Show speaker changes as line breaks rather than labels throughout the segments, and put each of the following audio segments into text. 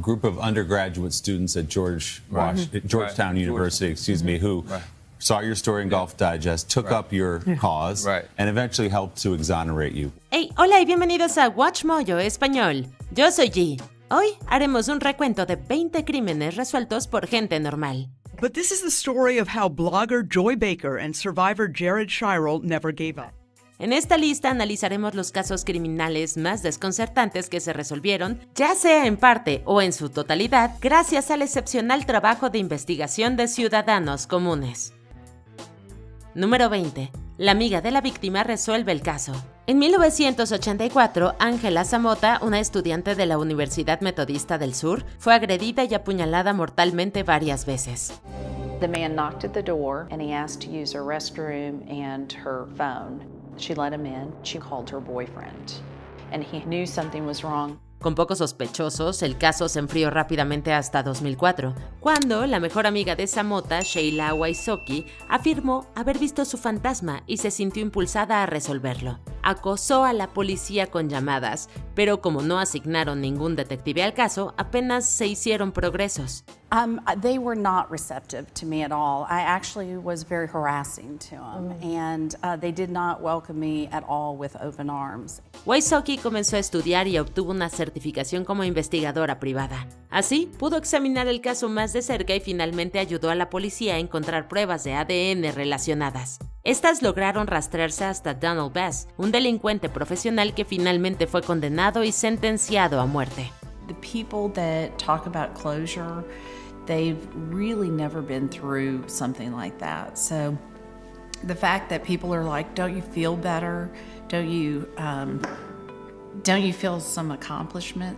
group of undergraduate students at Georgetown University, who saw your story in Golf Digest, took up your cause, and eventually helped to exonerate you.
Hey, hola y bienvenidos a Watch Mojo Español. Yo soy G. Hoy haremos un recuento de 20 crímenes resueltos por gente normal.
But this is the story of how blogger Joy Baker and survivor Jared Shirel never gave up.
En esta lista analizaremos los casos criminales más desconcertantes que se resolvieron, ya sea en parte o en su totalidad, gracias al excepcional trabajo de investigación de ciudadanos comunes. Número 20. La amiga de la víctima resuelve el caso. En 1984, Ángela Zamota, una estudiante de la Universidad Metodista del Sur, fue agredida y apuñalada mortalmente varias veces.
The man knocked at the door and he asked to use her restroom and her phone. She let him in. She called her boyfriend, and he knew something was wrong.
Con pocos sospechosos, el caso se enfrió rápidamente hasta 2004, cuando la mejor amiga de Zamota, Sheila Waisoki, afirmó haber visto su fantasma y se sintió impulsada a resolverlo. Acosó a la policía con llamadas, pero como no asignaron ningún detective al caso, apenas se hicieron progresos.
They were not receptive to me at all. I actually was very harassing to them, and they did not welcome me at all with open arms.
Waisoki comenzó a estudiar y obtuvo una certificación como investigadora privada. Así, pudo examinar el caso más de cerca y finalmente ayudó a la policía a encontrar pruebas de ADN relacionadas. Estas lograron rastrearse hasta Donald Bass, un delincuente profesional que finalmente fue condenado y sentenciado a muerte.
The people that talk about closure, they've really never been through something like that. So the fact that people are like, don't you feel better? Don't you feel some accomplishment?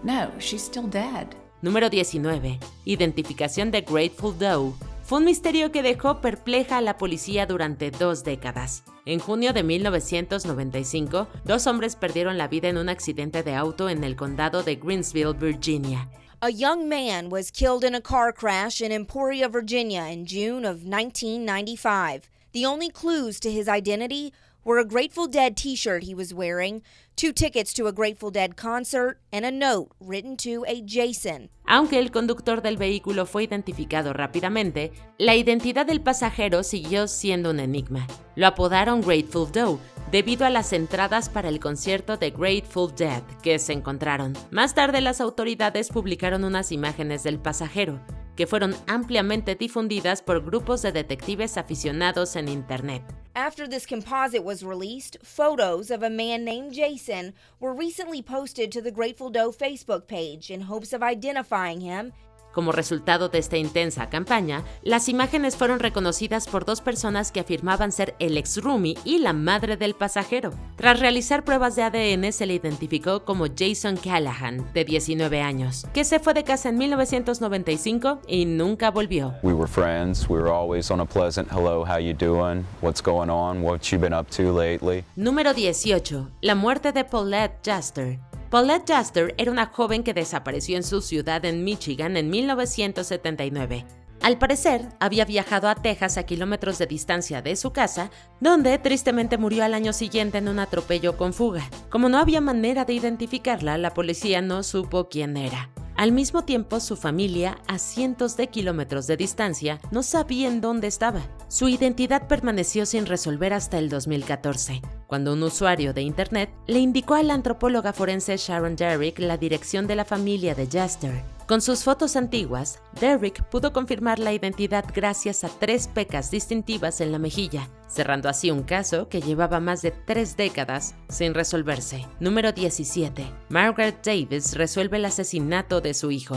No, she's still dead.
Número 19. Identificación de Grateful Doe. Fue un misterio que dejó perpleja a la policía durante 2 décadas. En junio de 1995, 2 hombres perdieron la vida en un accidente de auto en el condado de Greensville, Virginia.
A young man was killed in a car crash in Emporia, Virginia in June of 1995. The only clues to his identity were a Grateful Dead t-shirt he was wearing, 2 tickets to a Grateful Dead concert, and a note written to a Jason.
Aunque el conductor del vehículo fue identificado rápidamente, la identidad del pasajero siguió siendo un enigma. Lo apodaron Grateful Doe debido a las entradas para el concierto de Grateful Dead que se encontraron. Más tarde las autoridades publicaron unas imágenes del pasajero, que fueron ampliamente difundidas por grupos de detectives aficionados en Internet.
After this composite was released, photos of a man named Jason were recently posted to the Grateful Doe Facebook page in hopes of identifying him.
Como resultado de esta intensa campaña, las imágenes fueron reconocidas por 2 personas que afirmaban ser el ex-roomie y la madre del pasajero. Tras realizar pruebas de ADN, se le identificó como Jason Callahan, de 19 años, que se fue de casa en 1995 y nunca volvió.
We were friends. We were always on a pleasant hello, how you doing? What's going on? What you been up to lately?
Número 18. La muerte de Paulette Juster. Paulette Juster era una joven que desapareció en su ciudad en Michigan en 1979. Al parecer, había viajado a Texas a kilómetros de distancia de su casa, donde tristemente murió al año siguiente en un atropello con fuga. Como no había manera de identificarla, la policía no supo quién era. Al mismo tiempo, su familia, a cientos de kilómetros de distancia, no sabían dónde estaba. Su identidad permaneció sin resolver hasta el 2014, cuando un usuario de Internet le indicó a la antropóloga forense Sharon Derrick la dirección de la familia de Juster. Con sus fotos antiguas, Derrick pudo confirmar la identidad gracias a 3 pecas distintivas en la mejilla, cerrando así un caso que llevaba más de 3 décadas sin resolverse. Número 17. Margaret Davis resuelve el asesinato de su hijo.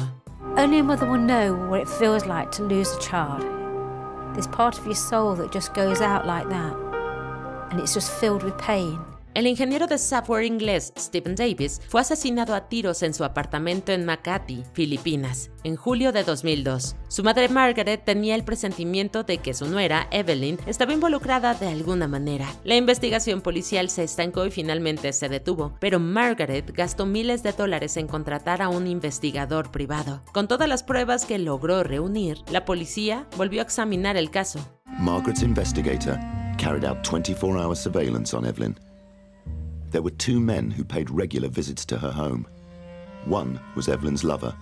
Only a mother will know what it feels like to lose a child. There's part of your soul that just goes out like that, and it's just filled with pain.
El ingeniero de software inglés Stephen Davis fue asesinado a tiros en su apartamento en Makati, Filipinas, en julio de 2002. Su madre Margaret tenía el presentimiento de que su nuera, Evelyn, estaba involucrada de alguna manera. La investigación policial se estancó y finalmente se detuvo, pero Margaret gastó miles de dólares en contratar a un investigador privado. Con todas las pruebas que logró reunir, la policía volvió a examinar el caso.
Margaret's investigator carried out 24-hour surveillance on Evelyn. There were 2 men who paid regular visits to her home. One was Evelyn's lover.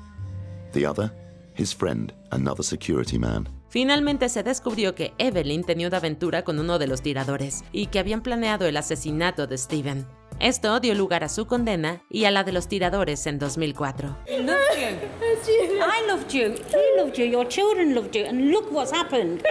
The other, his friend, another security man.
Finalmente se descubrió que Evelyn tenía una aventura con uno de los tiradores y que habían planeado el asesinato de Steven. Esto dio lugar a su condena y a la de los tiradores en 2004.
I loved you. He loved you. Your children loved you. And look what's happened.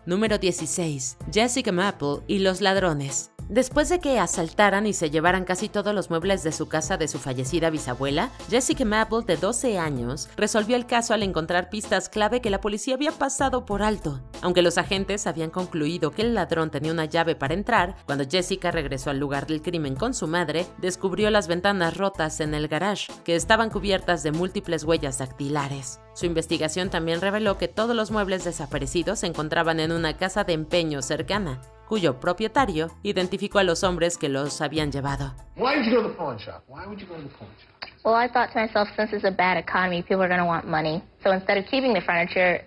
Número 16. Jessica Maple y los ladrones. Después de que asaltaran y se llevaran casi todos los muebles de su casa de su fallecida bisabuela, Jessica Maple, de 12 años, resolvió el caso al encontrar pistas clave que la policía había pasado por alto. Aunque los agentes habían concluido que el ladrón tenía una llave para entrar, cuando Jessica regresó al lugar del crimen con su madre, descubrió las ventanas rotas en el garage, que estaban cubiertas de múltiples huellas dactilares. Su investigación también reveló que todos los muebles desaparecidos se encontraban en una casa de empeño cercana, cuyo propietario identificó a los hombres que los habían llevado.
Why did you go to the pawn shop? Why would you go to the pawn shop?
Well, I thought to myself, since it's a bad economy, people are going to want money. So instead of keeping the furniture,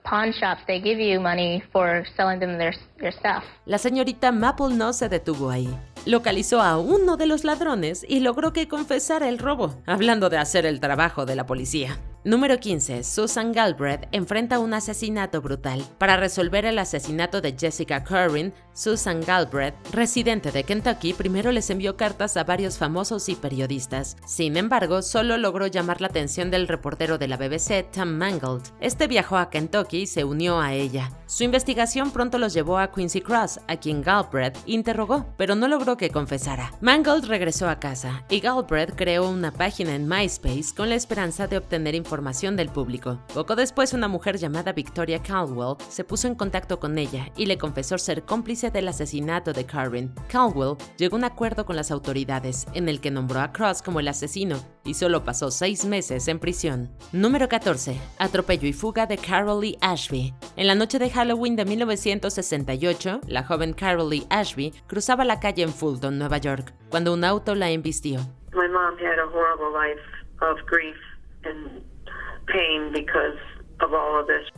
pawn shops, they give you money for selling them their stuff.
La señorita Maple no se detuvo ahí. Localizó a uno de los ladrones y logró que confesara el robo, hablando de hacer el trabajo de la policía. Número 15. Susan Galbraith enfrenta un asesinato brutal. Para resolver el asesinato de Jessica Curran, Susan Galbraith, residente de Kentucky, primero les envió cartas a varios famosos y periodistas. Sin embargo, solo logró llamar la atención del reportero de la BBC, Tom Mangold. Este viajó a Kentucky y se unió a ella. Su investigación pronto los llevó a Quincy Cross, a quien Galbraith interrogó, pero no logró que confesara. Mangold regresó a casa y Galbraith creó una página en MySpace con la esperanza de obtener información del público. Poco después, una mujer llamada Victoria Caldwell se puso en contacto con ella y le confesó ser cómplice del asesinato de Curran. Caldwell llegó a un acuerdo con las autoridades en el que nombró a Cross como el asesino y solo pasó 6 meses en prisión. Número 14. Atropello y fuga de Carol Lee Ashby. En la noche de Halloween de 1968, la joven Carol Lee Ashby cruzaba la calle en Fulton, Nueva York, cuando un auto la embistió.
My mom had a horrible life of grief and pain because of all of this.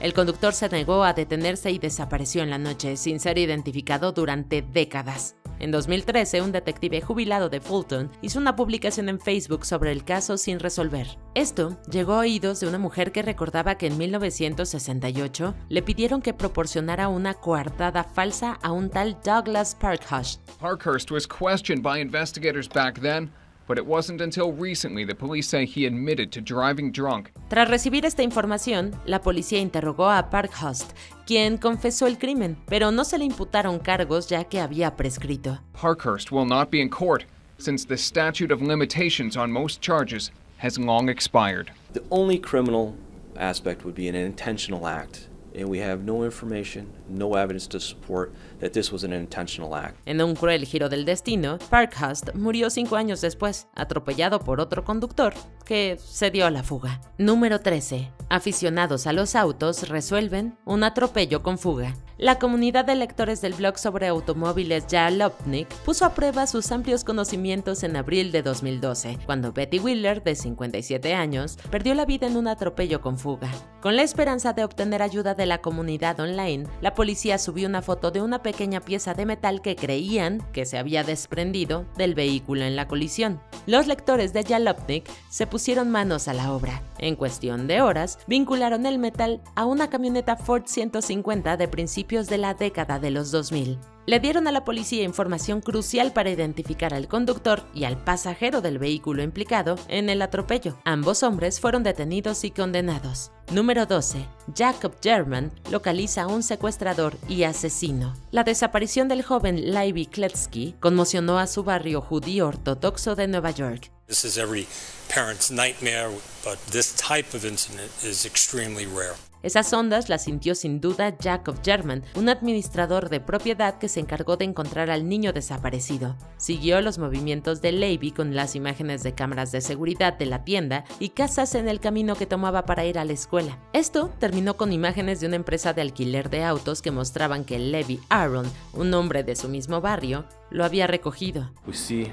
El conductor se negó a detenerse y desapareció en la noche, sin ser identificado durante décadas. En 2013, un detective jubilado de Fulton hizo una publicación en Facebook sobre el caso sin resolver. Esto llegó a oídos de una mujer que recordaba que en 1968 le pidieron que proporcionara una coartada falsa a un tal Douglas Parkhurst.
Parkhurst was questioned by investigators back then, but it wasn't until recently that police say he admitted to driving drunk.
Tras recibir esta información, la policía interrogó a Parkhurst, quien confesó el crimen, pero no se le imputaron cargos ya que había prescrito.
Parkhurst will not be in court, since the statute of limitations on most charges has long expired.
The only criminal aspect would be an intentional act. And we have no information, no evidence to support that this was an intentional act.
En un cruel giro del destino, Parkhurst murió 5 años después, atropellado por otro conductor que se dio a la fuga. Número 13. Aficionados a los autos resuelven un atropello con fuga. La comunidad de lectores del blog sobre automóviles Jalopnik puso a prueba sus amplios conocimientos en abril de 2012, cuando Betty Wheeler, de 57 años, perdió la vida en un atropello con fuga. Con la esperanza de obtener ayuda de la comunidad online, la policía subió una foto de una pequeña pieza de metal que creían que se había desprendido del vehículo en la colisión. Los lectores de Jalopnik se pusieron manos a la obra. En cuestión de horas, vincularon el metal a una camioneta Ford 150 de principios de la década de los 2000. Le dieron a la policía información crucial para identificar al conductor y al pasajero del vehículo implicado en el atropello. Ambos hombres fueron detenidos y condenados. Número 12. Jacob German localiza a un secuestrador y asesino. La desaparición del joven Levi Kletsky conmocionó a su barrio judío ortodoxo de Nueva York.
This is every parent's nightmare, but this type of incident is extremely rare.
Esas ondas las sintió sin duda Jacob German, un administrador de propiedad que se encargó de encontrar al niño desaparecido. Siguió los movimientos de Levi con las imágenes de cámaras de seguridad de la tienda y casas en el camino que tomaba para ir a la escuela. Esto terminó con imágenes de una empresa de alquiler de autos que mostraban que Levi Aaron, un hombre de su mismo barrio, lo había recogido.
We see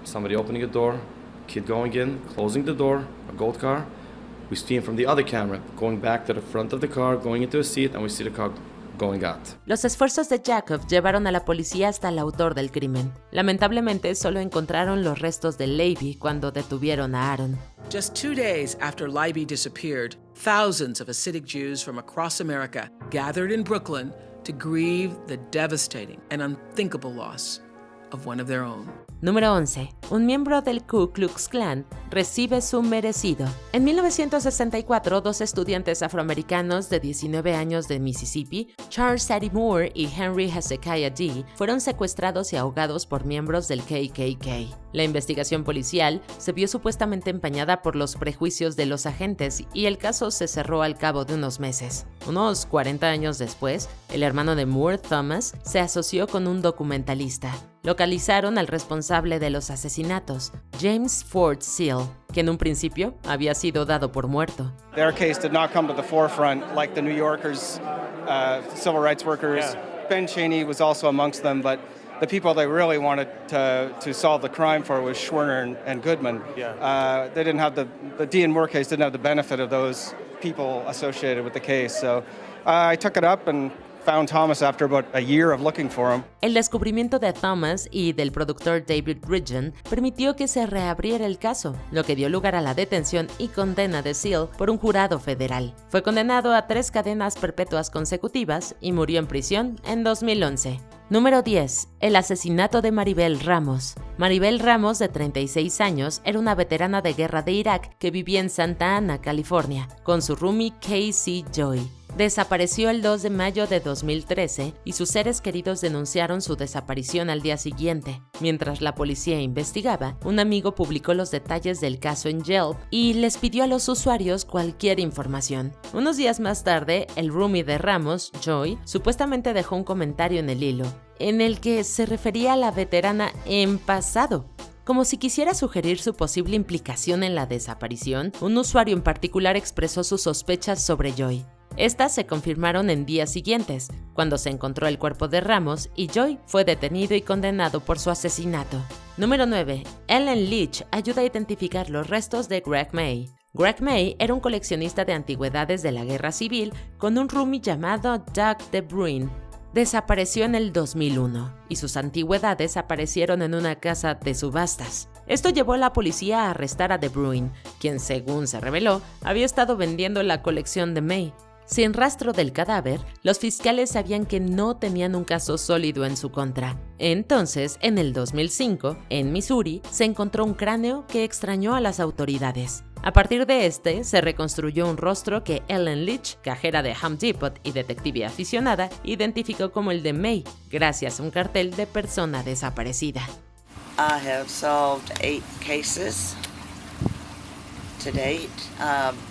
somebody opening a door, kid going in, closing the door, a gold car. We see him from the other camera, going back to the front of the car, going into a seat, and we see the car going out.
Los esfuerzos de Jacob llevaron a la policía hasta el autor del crimen. Lamentablemente, solo encontraron los restos de Leiby cuando detuvieron a Aaron.
Just 2 days after Leiby disappeared, thousands of Hasidic Jews from across America gathered in Brooklyn to grieve the devastating and unthinkable loss of one of their own.
Número 11. Un miembro del Ku Klux Klan recibe su merecido. En 1964, dos estudiantes afroamericanos de 19 años de Mississippi, Charles Sadie Moore y Henry Hezekiah Dee, fueron secuestrados y ahogados por miembros del KKK. La investigación policial se vio supuestamente empañada por los prejuicios de los agentes y el caso se cerró al cabo de unos meses. Unos 40 años después, el hermano de Moore, Thomas, se asoció con un documentalista. Localizaron al responsable de los asesinatos, James Ford Seal, que en un principio había sido dado por muerto.
Their case did not come to the forefront like the New Yorkers, civil rights workers. Ben Cheney was also amongst them, but the people they really wanted to solve the crime for was Schwerner and Goodman. They didn't have the Dee and Moore case didn't have the benefit of those people associated with the case. So I took it up and found Thomas after about a year of looking for him.
El descubrimiento de Thomas y del productor David Ridgen permitió que se reabriera el caso, lo que dio lugar a la detención y condena de Seal por un jurado federal. Fue condenado a 3 cadenas perpetuas consecutivas y murió en prisión en 2011. Número 10. El asesinato de Maribel Ramos. Maribel Ramos, de 36 años, era una veterana de guerra de Irak que vivía en Santa Ana, California, con su roomie Casey Joy. Desapareció el 2 de mayo de 2013 y sus seres queridos denunciaron su desaparición al día siguiente. Mientras la policía investigaba, un amigo publicó los detalles del caso en Yelp y les pidió a los usuarios cualquier información. Unos días más tarde, el roomie de Ramos, Joy, supuestamente dejó un comentario en el hilo, en el que se refería a la veterana en pasado. Como si quisiera sugerir su posible implicación en la desaparición, un usuario en particular expresó sus sospechas sobre Joy. Estas se confirmaron en días siguientes, cuando se encontró el cuerpo de Ramos y Joy fue detenido y condenado por su asesinato. Número 9. Ellen Leach ayuda a identificar los restos de Greg May. Greg May era un coleccionista de antigüedades de la Guerra Civil con un roomie llamado Doug DeBruin. Desapareció en el 2001 y sus antigüedades aparecieron en una casa de subastas. Esto llevó a la policía a arrestar a DeBruin, quien, según se reveló, había estado vendiendo la colección de May. Sin rastro del cadáver, los fiscales sabían que no tenían un caso sólido en su contra. Entonces, en el 2005, en Missouri, se encontró un cráneo que extrañó a las autoridades. A partir de este, se reconstruyó un rostro que Ellen Leach, cajera de Home Depot y detective aficionada, identificó como el de May, gracias a un cartel de persona desaparecida.
I have solved 8 cases to date.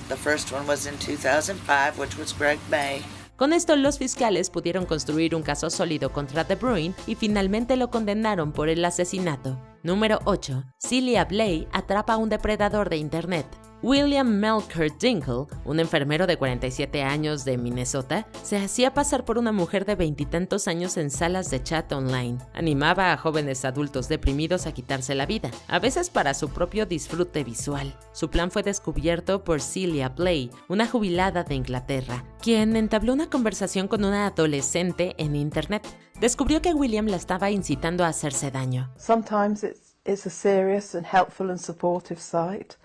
The first one was in 2005, which was Greg May.
Con esto, los fiscales pudieron construir un caso sólido contra DeBruin y finalmente lo condenaron por el asesinato. Número 8. Celia Bley atrapa a un depredador de Internet. William Melker Dinkle, un enfermero de 47 años de Minnesota, se hacía pasar por una mujer de 20 y tantos años en salas de chat online. Animaba a jóvenes adultos deprimidos a quitarse la vida, a veces para su propio disfrute visual. Su plan fue descubierto por Celia Bley, una jubilada de Inglaterra, quien entabló una conversación con una adolescente en Internet. Descubrió que William la estaba incitando a hacerse daño.
Sometimes it's a serious and helpful and supportive site.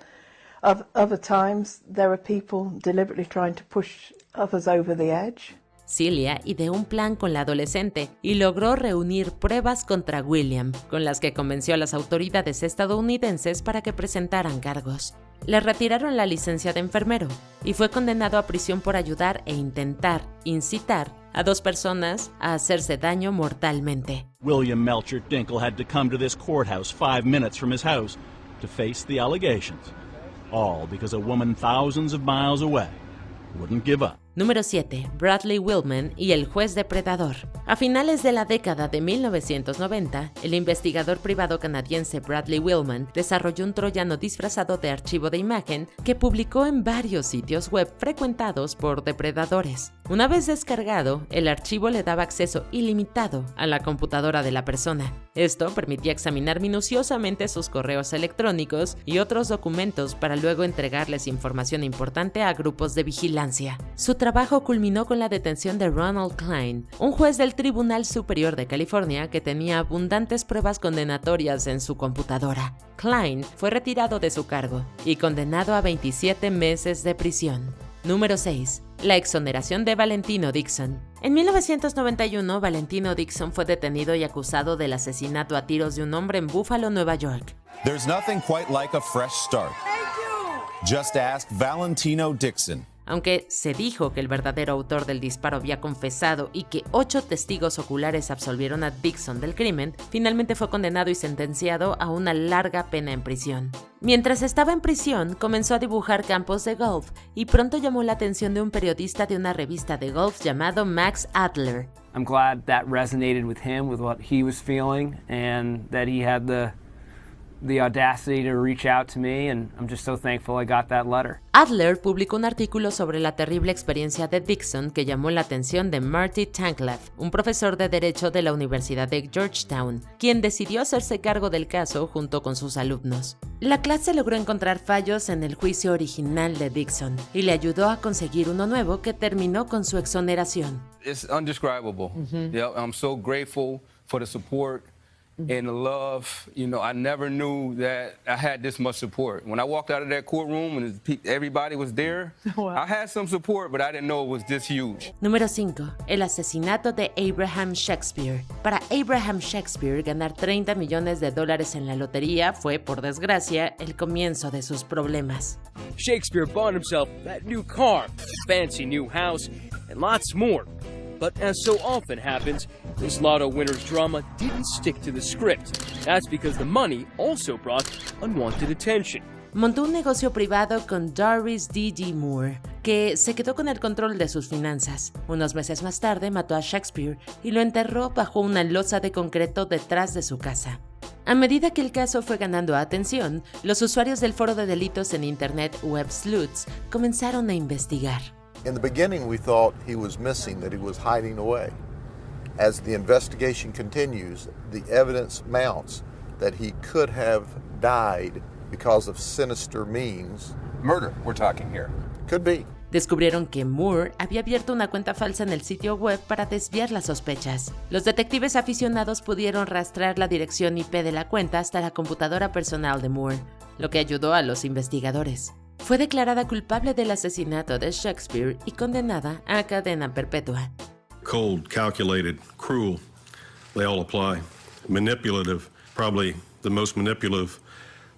Other times, there are people deliberately trying to push others over the edge.
Celia ideó un plan con la adolescente y logró reunir pruebas contra William, con las que convenció a las autoridades estadounidenses para que presentaran cargos. Le retiraron la licencia de enfermero y fue condenado a prisión por ayudar e intentar incitar a 2 personas a hacerse daño mortalmente.
William Melcher Dinkle had to come to this courthouse 5 minutes from his house to face the allegations. All because a woman thousands of miles away wouldn't give up.
Número 7. Bradley Wildman y el juez depredador. A finales de la década de 1990, el investigador privado canadiense Bradley Wildman desarrolló un troyano disfrazado de archivo de imagen que publicó en varios sitios web frecuentados por depredadores. Una vez descargado, el archivo le daba acceso ilimitado a la computadora de la persona. Esto permitía examinar minuciosamente sus correos electrónicos y otros documentos para luego entregarles información importante a grupos de vigilancia. Su trabajo culminó con la detención de Ronald Klein, un juez del Tribunal Superior de California que tenía abundantes pruebas condenatorias en su computadora. Klein fue retirado de su cargo y condenado a 27 meses de prisión. Número 6. La exoneración de Valentino Dixon. En 1991, Valentino Dixon fue detenido y acusado del asesinato a tiros de un hombre en Buffalo, Nueva York.
There's nothing quite like a fresh start. Just ask Valentino Dixon.
Aunque se dijo que el verdadero autor del disparo había confesado y que 8 testigos oculares absolvieron a Dixon del crimen, finalmente fue condenado y sentenciado a una larga pena en prisión. Mientras estaba en prisión, comenzó a dibujar campos de golf y pronto llamó la atención de un periodista de una revista de golf llamado Max Adler.
I'm glad that resonated with him, with what he was feeling, and that he had the audacity to reach out to me, and I'm just so thankful I got that letter.
Adler publicó un artículo sobre la terrible experiencia de Dixon que llamó la atención de Marty Tankleff, un profesor de Derecho de la Universidad de Georgetown, quien decidió hacerse cargo del caso junto con sus alumnos. La clase logró encontrar fallos en el juicio original de Dixon y le ayudó a conseguir uno nuevo que terminó con su exoneración.
It's undescribable. Yeah, I'm so grateful for the support and the love. You know, I never knew that I had this much support. When I walked out of that courtroom and everybody was there, I had some support, but I didn't know it was this huge.
Número 5. El asesinato de Abraham Shakespeare. Para Abraham Shakespeare, ganar $30 millones en la lotería fue, por desgracia, el comienzo de sus problemas.
Shakespeare bought himself that new car, fancy new house, and lots more. But as so often happens, this lotto winner's drama didn't stick to the script. That's because the money also brought unwanted attention.
Montó un negocio privado con Doris D.D. Moore, que se quedó con el control de sus finanzas. Unos meses más tarde mató a Shakespeare y lo enterró bajo una losa de concreto detrás de su casa. A medida que el caso fue ganando atención, los usuarios del foro de delitos en Internet Web Sleuths comenzaron a investigar.
In the beginning, we thought he was missing, that he was hiding away. As the investigation continues, the evidence mounts that he could have died because of sinister means.
Murder, we're talking here.
Could be.
Descubrieron que Moore había abierto una cuenta falsa en el sitio web para desviar las sospechas. Los detectives aficionados pudieron rastrear la dirección IP de la cuenta hasta la computadora personal de Moore, lo que ayudó a los investigadores. Fue declarada culpable del asesinato de Shakespeare y condenada a cadena perpetua.
Cold, calculated, cruel, they all apply. Manipulative, probably the most manipulative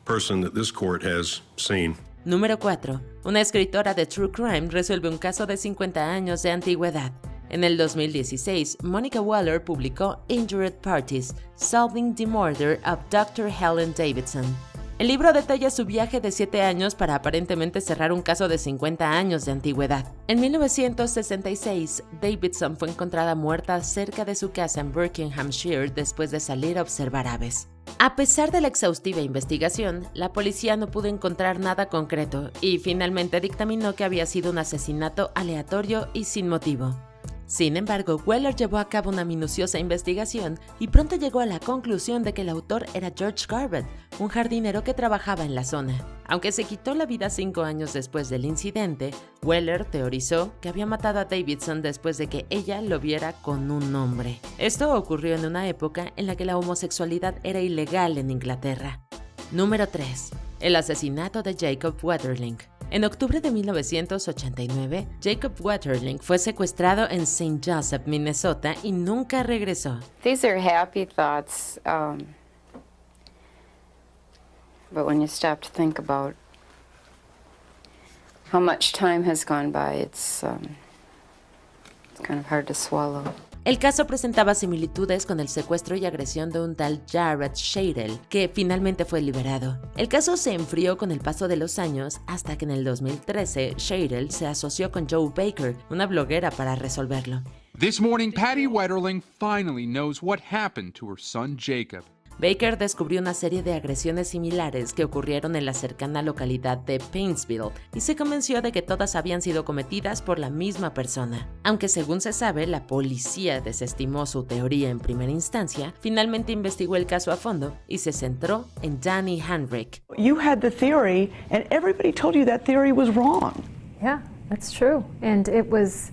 person that this court has seen.
Número 4. Una escritora de True Crime resuelve un caso de 50 años de antigüedad. En el 2016, Monica Waller publicó Injured Parties, Solving the Murder of Dr. Helen Davidson. El libro detalla su viaje de 7 años para aparentemente cerrar un caso de 50 años de antigüedad. En 1966, Davidson fue encontrada muerta cerca de su casa en Buckinghamshire después de salir a observar aves. A pesar de la exhaustiva investigación, la policía no pudo encontrar nada concreto y finalmente dictaminó que había sido un asesinato aleatorio y sin motivo. Sin embargo, Weller llevó a cabo una minuciosa investigación y pronto llegó a la conclusión de que el autor era George Garbutt, un jardinero que trabajaba en la zona. Aunque se quitó la vida 5 años después del incidente, Weller teorizó que había matado a Davidson después de que ella lo viera con un hombre. Esto ocurrió en una época en la que la homosexualidad era ilegal en Inglaterra. Número 3. El asesinato de Jacob Wetterling. En octubre de 1989, Jacob Wetterling fue secuestrado en St. Joseph, Minnesota, y nunca regresó.
These are happy thoughts, but when you stop to think about how much time has gone by, it's kind of hard to swallow.
El caso presentaba similitudes con el secuestro y agresión de un tal Jared Shadle, que finalmente fue liberado. El caso se enfrió con el paso de los años hasta que en el 2013 Shadle se asoció con Joe Baker, una bloguera, para resolverlo.
This morning, Patty Wetterling finally knows what happened to her son Jacob.
Baker descubrió una serie de agresiones similares que ocurrieron en la cercana localidad de Paintsville y se convenció de que todas habían sido cometidas por la misma persona. Aunque según se sabe, la policía desestimó su teoría en primera instancia, finalmente investigó el caso a fondo y se centró en Danny Heinrich.
You had the theory and everybody told you that theory was wrong.
Yeah, that's true. And it was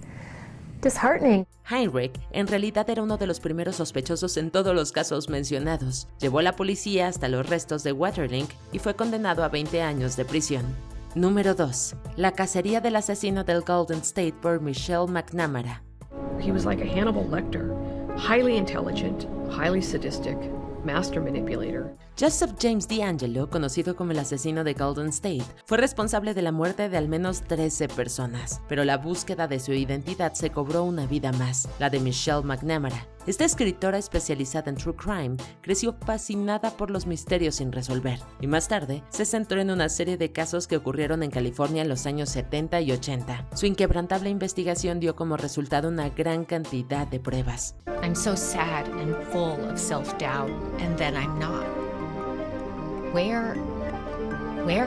disheartening.
Heinrich en realidad era uno de los primeros sospechosos en todos los casos mencionados. Llevó a la policía hasta los restos de Waterlink y fue condenado a 20 años de prisión. Número 2. La cacería del asesino del Golden State por Michelle McNamara.
He was like a Hannibal Lecter, highly intelligent, highly sadistic, master manipulator.
Joseph James DeAngelo, conocido como el asesino de Golden State, fue responsable de la muerte de al menos 13 personas, pero la búsqueda de su identidad se cobró una vida más, la de Michelle McNamara. Esta escritora especializada en true crime creció fascinada por los misterios sin resolver y más tarde se centró en una serie de casos que ocurrieron en California en los años 70 y 80. Su inquebrantable investigación dio como resultado una gran cantidad de pruebas.
I'm so sad and full of self-doubt, and then I'm not. Where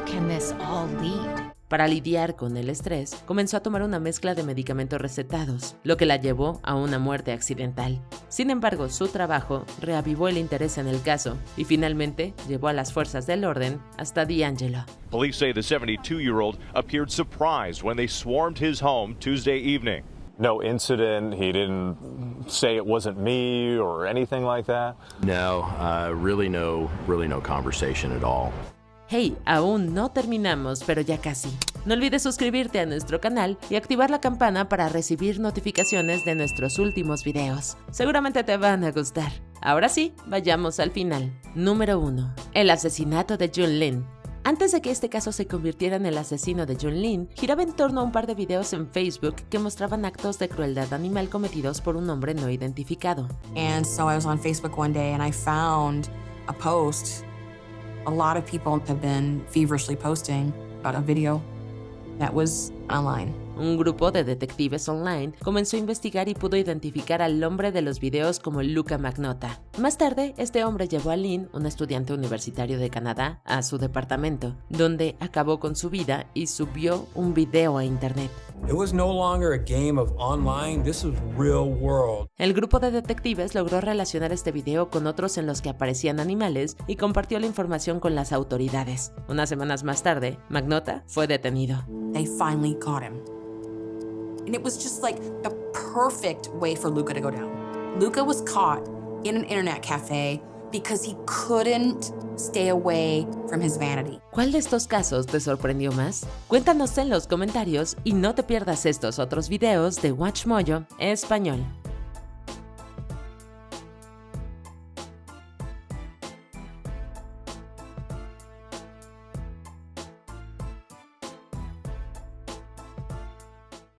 can this all lead?
Para lidiar con el estrés, comenzó a tomar una mezcla de medicamentos recetados, lo que la llevó a una muerte accidental. Sin embargo, su trabajo reavivó el interés en el caso y finalmente llevó a las fuerzas del orden hasta DeAngelo.
Police say the 72-year-old appeared surprised when they swarmed his home Tuesday evening.
No incident, he didn't say it wasn't me or anything like that?
No, really no conversation at all.
Hey, aún no terminamos, pero ya casi. No olvides suscribirte a nuestro canal y activar la campana para recibir notificaciones de nuestros últimos videos. Seguramente te van a gustar. Ahora sí, vayamos al final. Número 1. El asesinato de Jun Lin. Antes de que este caso se convirtiera en el asesino de Jun Lin, giraba en torno a un par de videos en Facebook que mostraban actos de crueldad animal cometidos por un hombre no identificado.
And so I was on Facebook one day and I found a post. A lot of people have been feverishly posting about a video that was online.
Un grupo de detectives online comenzó a investigar y pudo identificar al hombre de los videos como Luca Magnotta. Más tarde, este hombre llevó a Lynn, un estudiante universitario de Canadá, a su departamento, donde acabó con su vida y subió un video a internet.
It was no longer a game of online, this was real world.
El grupo de detectives logró relacionar este video con otros en los que aparecían animales y compartió la información con las autoridades. Unas semanas más tarde, Magnotta fue detenido.
They finally caught him. And it was just like the perfect way for Luca to go down. Luca was caught in an internet cafe because he couldn't stay away from his vanity.
¿Cuál de estos casos te sorprendió más? Cuéntanos en los comentarios y no te pierdas estos otros videos de WatchMojo Español.